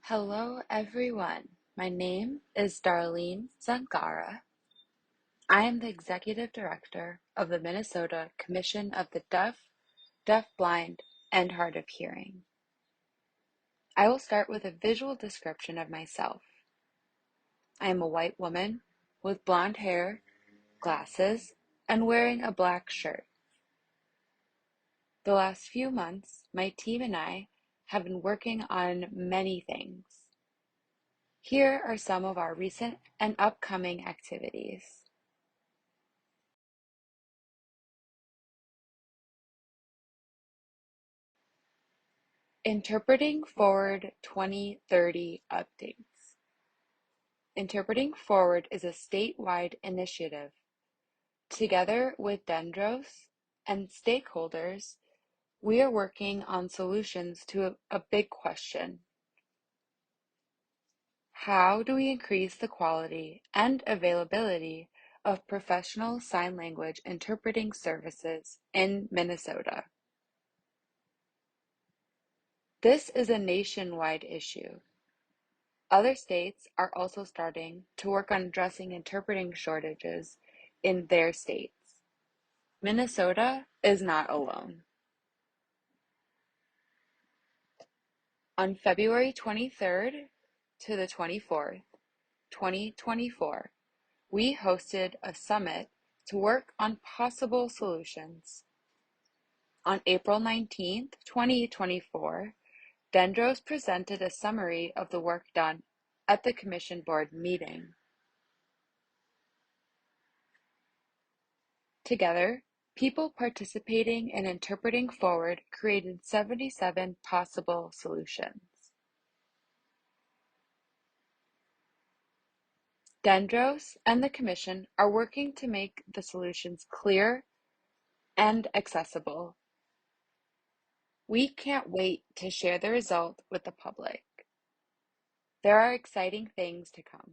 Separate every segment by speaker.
Speaker 1: Hello, everyone. My name is Darlene Zangara. I am the Executive Director of the Minnesota Commission of the Deaf, DeafBlind, and Hard of Hearing. I will start with a visual description of myself. I am a white woman with blonde hair, glasses, and wearing a black shirt. The last few months, my team and I have been working on many things. Here are some of our recent and upcoming activities. Interpreting Forward 2030 updates. Interpreting Forward is a statewide initiative. Together with Dendros and stakeholders, we are working on solutions to a big question. How do we increase the quality and availability of professional sign language interpreting services in Minnesota? This is a nationwide issue. Other states are also starting to work on addressing interpreting shortages in their states. Minnesota is not alone. On February 23rd to the 24th, 2024, we hosted a summit to work on possible solutions. On April 19th, 2024, Dendros presented a summary of the work done at the Commission Board meeting. Together, people participating in Interpreting Forward created 77 possible solutions. Dendros and the Commission are working to make the solutions clear and accessible. We can't wait to share the result with the public. There are exciting things to come.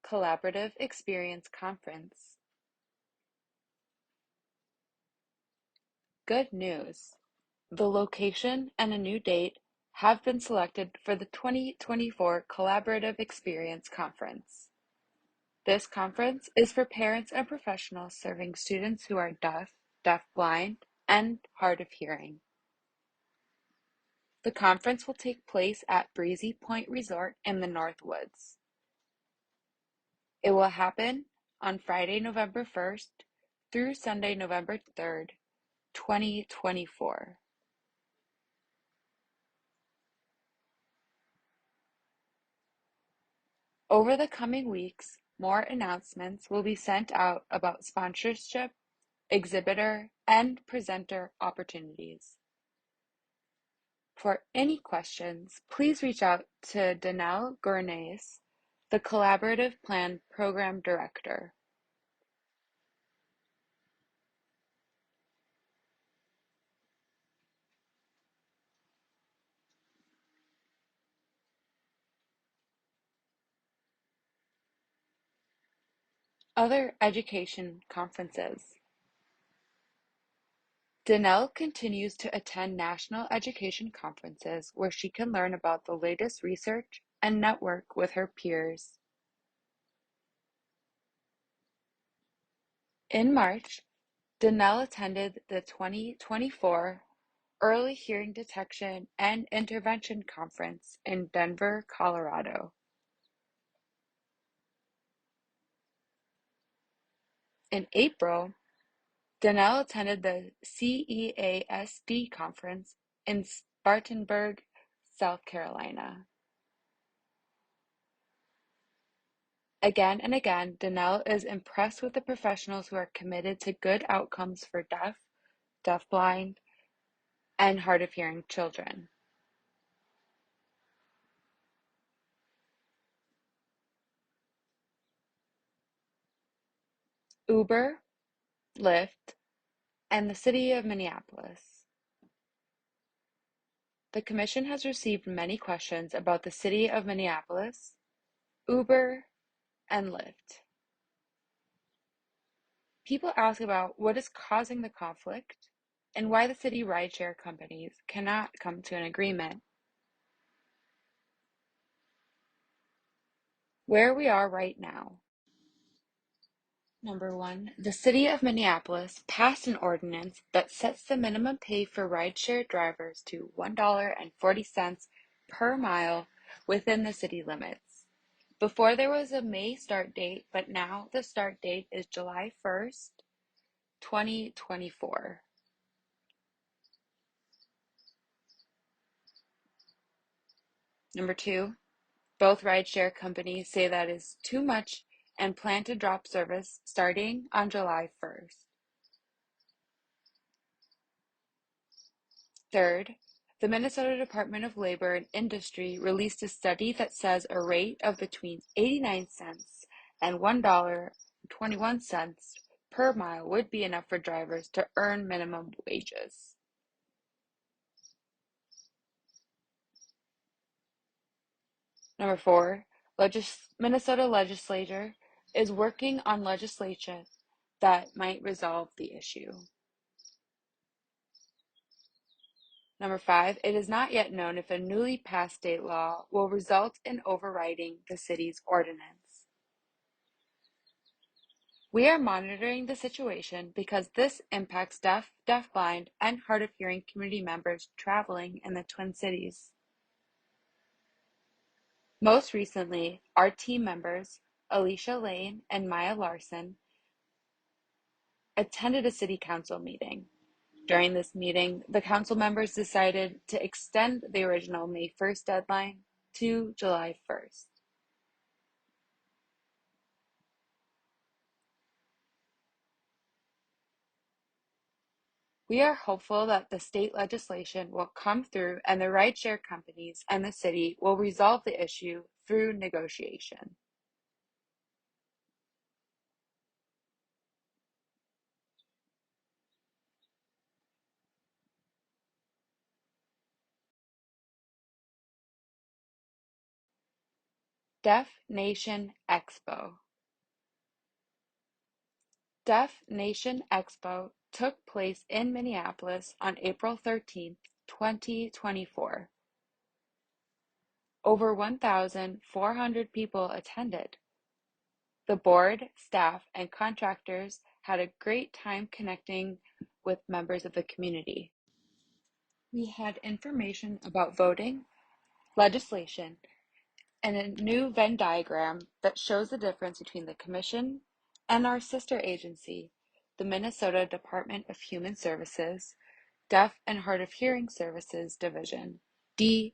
Speaker 1: Collaborative Experience Conference. Good news! The location and a new date have been selected for the 2024 Collaborative Experience Conference. This conference is for parents and professionals serving students who are deaf, deafblind, and hard of hearing. The conference will take place at Breezy Point Resort in the Northwoods. It will happen on Friday, November 1st through Sunday, November 3rd, 2024. Over the coming weeks, more announcements will be sent out about sponsorship, exhibitor, and presenter opportunities. For any questions, please reach out to Danelle Gournais, the Collaborative Plan Program Director. Other education conferences. Danelle continues to attend national education conferences where she can learn about the latest research and network with her peers. In March, Danelle attended the 2024 Early Hearing Detection and Intervention Conference in Denver, Colorado. In April, Danelle attended the CEASD conference in Spartanburg, South Carolina. Again and again, Danelle is impressed with the professionals who are committed to good outcomes for deaf, deafblind, and hard of hearing children. Uber, Lyft, and the City of Minneapolis. The Commission has received many questions about the City of Minneapolis, Uber, and Lyft. People ask about what is causing the conflict and why the city rideshare companies cannot come to an agreement. Where we are right now. Number one, the city of Minneapolis passed an ordinance that sets the minimum pay for rideshare drivers to $1.40 per mile within the city limits. Before there was a May start date, but now the start date is July 1st, 2024. Number two, both rideshare companies say that is too much and plan to drop service starting on July 1st. Third, the Minnesota Department of Labor and Industry released a study that says a rate of between 89 cents and $1.21 per mile would be enough for drivers to earn minimum wages. Number four, Minnesota legislature is working on legislation that might resolve the issue. Number five, it is not yet known if a newly passed state law will result in overriding the city's ordinance. We are monitoring the situation because this impacts deaf, deafblind, and hard of hearing community members traveling in the Twin Cities. Most recently, our team members, Alicia Lane and Maya Larson, attended a city council meeting. During this meeting, the council members decided to extend the original May 1st deadline to July 1st. We are hopeful that the state legislation will come through and the rideshare companies and the city will resolve the issue through negotiation. Deaf Nation Expo. Deaf Nation Expo took place in Minneapolis on April 13th, 2024. Over 1,400 people attended. The board, staff, and contractors had a great time connecting with members of the community. We had information about voting, legislation, and a new Venn diagram that shows the difference between the Commission and our sister agency, the Minnesota Department of Human Services, Deaf and Hard of Hearing Services Division, DHHSD.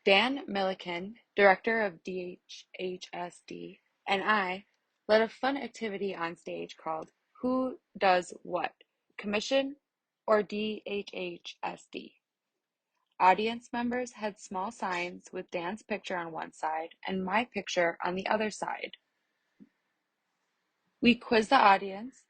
Speaker 1: Dan Milliken, director of DHHSD, and I led a fun activity on stage called Who Does What? Commission or DHHSD? Audience members had small signs with Dan's picture on one side and my picture on the other side. We quizzed the audience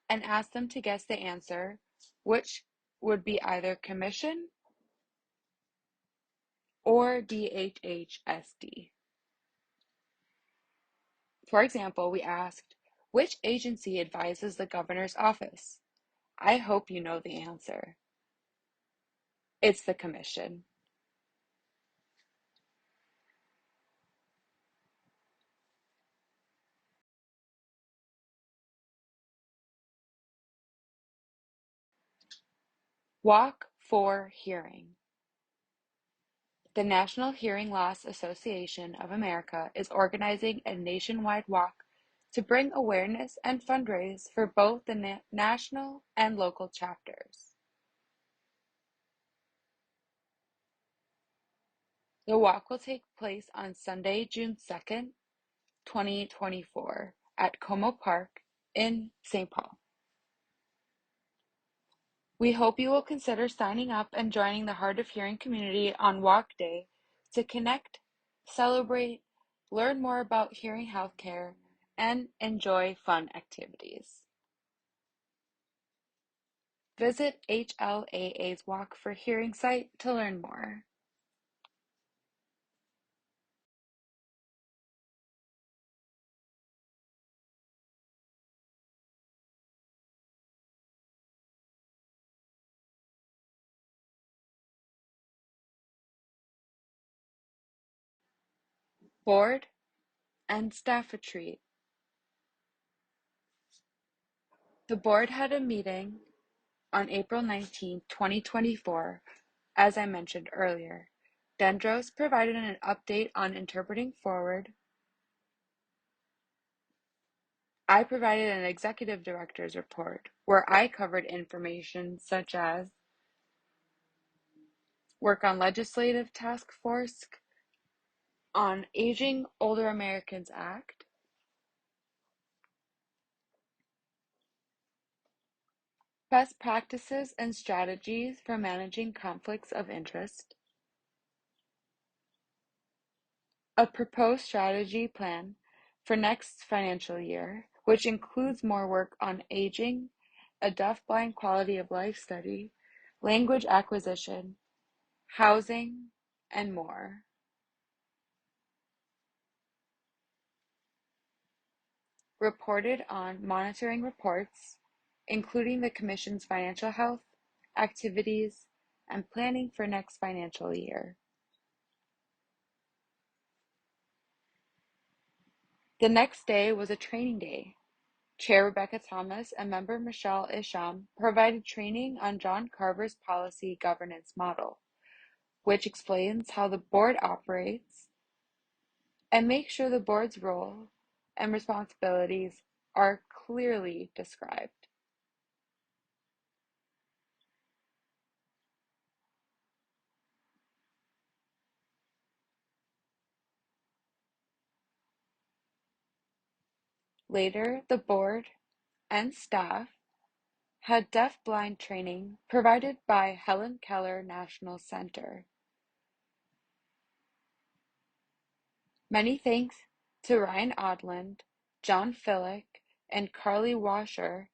Speaker 1: and asked them to guess the answer, which would be either Commission or DHHSD. For example, we asked, which agency advises the governor's office? I hope you know the answer. It's the Commission. Walk for Hearing. The National Hearing Loss Association of America is organizing a nationwide walk to bring awareness and fundraise for both the national and local chapters. The walk will take place on Sunday, June 2nd, 2024 at Como Park in St. Paul. We hope you will consider signing up and joining the hard of hearing community on Walk Day to connect, celebrate, learn more about hearing healthcare, and enjoy fun activities. Visit HLAA's Walk for Hearing site to learn more. Board and Staff Retreat. The board had a meeting on April 19, 2024, as I mentioned earlier. Dendros provided an update on interpreting forward. I provided an executive director's report where I covered information such as work on legislative task force on Aging Older Americans Act, best practices and strategies for managing conflicts of interest, a proposed strategy plan for next financial year, which includes more work on aging, a deafblind quality of life study, language acquisition, housing, and more. Reported on monitoring reports, including the Commission's financial health, activities, and planning for next financial year. The next day was a training day. Chair Rebecca Thomas and member Michelle Isham provided training on John Carver's policy governance model, which explains how the board operates and makes sure the board's role and responsibilities are clearly described. Later, the board and staff had deaf-blind training provided by Helen Keller National Center. Many thanks to Ryan Odland, John Fillick, and Carly Washer.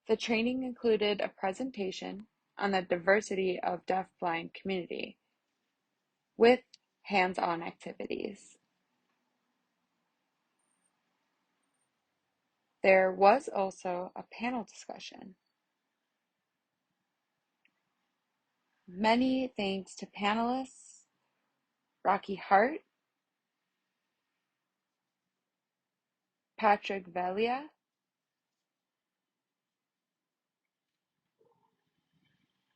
Speaker 1: The training included a presentation on the diversity of deaf-blind community with hands-on activities. There was also a panel discussion. Many thanks to panelists Rocky Hart, Patrick Velia,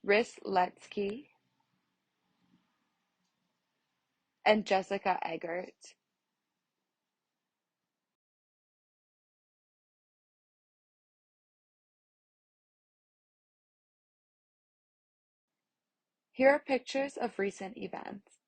Speaker 1: Riss Letsky, and Jessica Eggert. Here are pictures of recent events.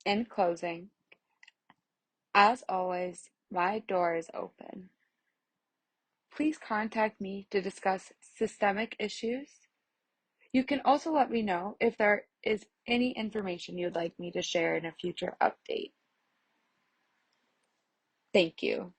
Speaker 1: In closing, as always, my door is open. Please contact me to discuss systemic issues. You can also let me know if there is any information you'd like me to share in a future update. Thank you.